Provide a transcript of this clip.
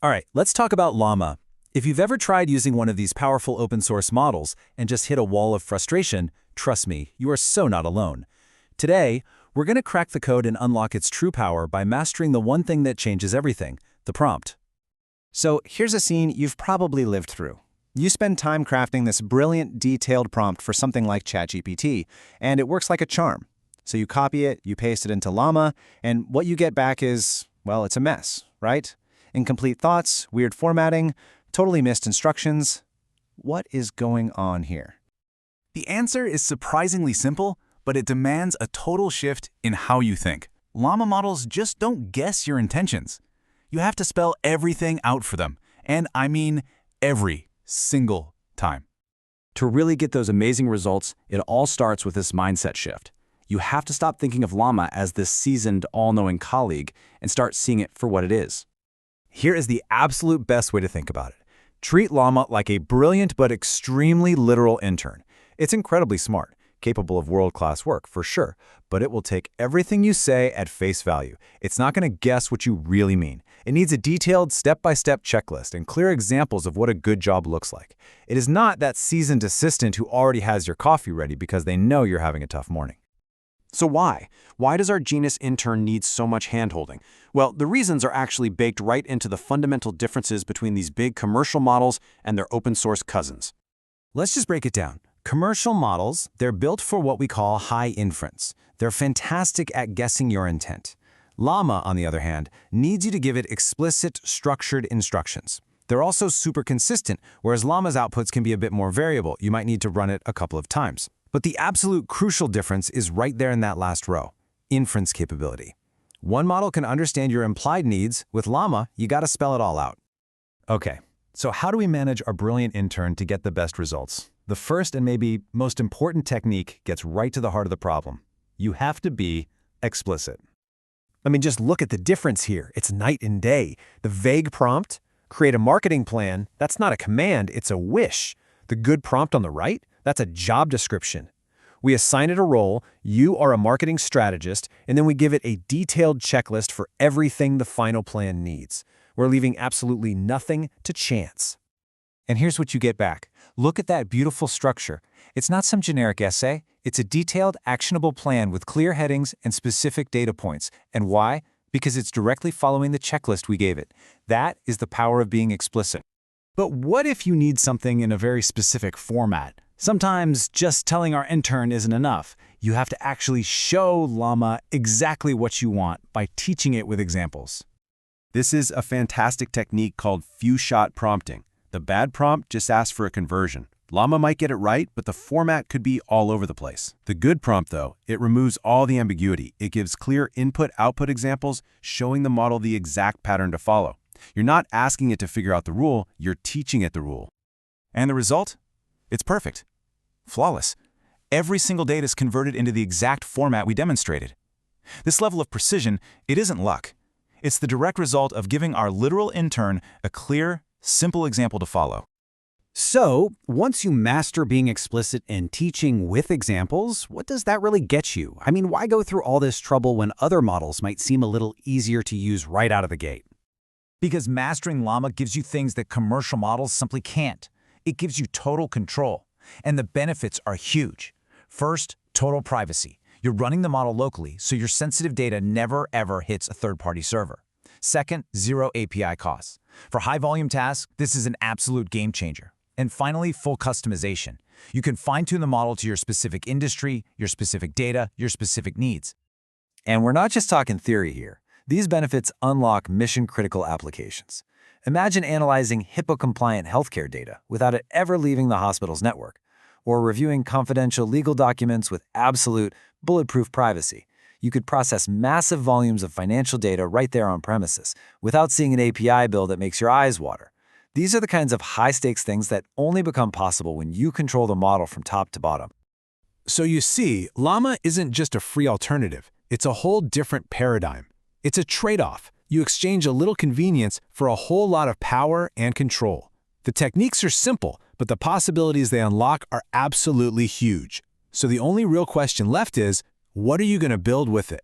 All right, let's talk about Llama. If you've ever tried using one of these powerful open source models and just hit a wall of frustration, trust me, you are so not alone. Today, we're going to crack the code and unlock its true power by mastering the one thing that changes everything, the prompt. So here's a scene you've probably lived through. You spend time crafting this brilliant, detailed prompt for something like ChatGPT, and it works like a charm. So you copy it, you paste it into Llama, and what you get back is, well, it's a mess, right? Incomplete thoughts, weird formatting, totally missed instructions. What is going on here? The answer is surprisingly simple, but it demands a total shift in how you think. Llama models just don't guess your intentions. You have to spell everything out for them, and I mean every single time. To really get those amazing results, it all starts with this mindset shift. You have to stop thinking of Llama as this seasoned, all-knowing colleague and start seeing it for what it is. Here is the absolute best way to think about it. Treat Llama like a brilliant but extremely literal intern. It's incredibly smart, capable of world-class work, for sure, but it will take everything you say at face value. It's not going to guess what you really mean. It needs a detailed step-by-step checklist and clear examples of what a good job looks like. It is not that seasoned assistant who already has your coffee ready because they know you're having a tough morning. So why? Why does our genius intern need so much handholding? Well, the reasons are actually baked right into the fundamental differences between these big commercial models and their open source cousins. Let's just break it down. Commercial models, they're built for what we call high inference. They're fantastic at guessing your intent. Llama, on the other hand, needs you to give it explicit, structured instructions. They're also super consistent, whereas Llama's outputs can be a bit more variable. You might need to run it a couple of times. But the absolute crucial difference is right there in that last row, inference capability. One model can understand your implied needs. With Llama, you got to spell it all out. Okay, so how do we manage our brilliant intern to get the best results? The first and maybe most important technique gets right to the heart of the problem. You have to be explicit. I mean, just look at the difference here. It's night and day. The vague prompt, create a marketing plan, that's not a command, it's a wish. The good prompt on the right, that's a job description. We assign it a role, you are a marketing strategist, and then we give it a detailed checklist for everything the final plan needs. We're leaving absolutely nothing to chance. And here's what you get back. Look at that beautiful structure. It's not some generic essay. It's a detailed, actionable plan with clear headings and specific data points. And why? Because it's directly following the checklist we gave it. That is the power of being explicit. But what if you need something in a very specific format? Sometimes just telling our intern isn't enough. You have to actually show Llama exactly what you want by teaching it with examples. This is a fantastic technique called few-shot prompting. The bad prompt just asks for a conversion. Llama might get it right, but the format could be all over the place. The good prompt, though, it removes all the ambiguity. It gives clear input-output examples, showing the model the exact pattern to follow. You're not asking it to figure out the rule, you're teaching it the rule. And the result? It's perfect. Flawless. Every single data is converted into the exact format we demonstrated. This level of precision, it isn't luck. It's the direct result of giving our literal intern a clear, simple example to follow. So, once you master being explicit and teaching with examples, what does that really get you? I mean, why go through all this trouble when other models might seem a little easier to use right out of the gate? Because mastering Llama gives you things that commercial models simply can't. It gives you total control, and the benefits are huge. First, total privacy. You're running the model locally, so your sensitive data never ever hits a third-party server. Second, zero API costs. For high-volume tasks, this is an absolute game changer. And finally, full customization. You can fine-tune the model to your specific industry, your specific data, your specific needs. And we're not just talking theory here. These benefits unlock mission-critical applications. Imagine analyzing HIPAA-compliant healthcare data without it ever leaving the hospital's network, or reviewing confidential legal documents with absolute, bulletproof privacy. You could process massive volumes of financial data right there on premises, without seeing an API bill that makes your eyes water. These are the kinds of high-stakes things that only become possible when you control the model from top to bottom. So you see, Llama isn't just a free alternative. It's a whole different paradigm. It's a trade-off. You exchange a little convenience for a whole lot of power and control. The techniques are simple, but the possibilities they unlock are absolutely huge. So the only real question left is, what are you going to build with it?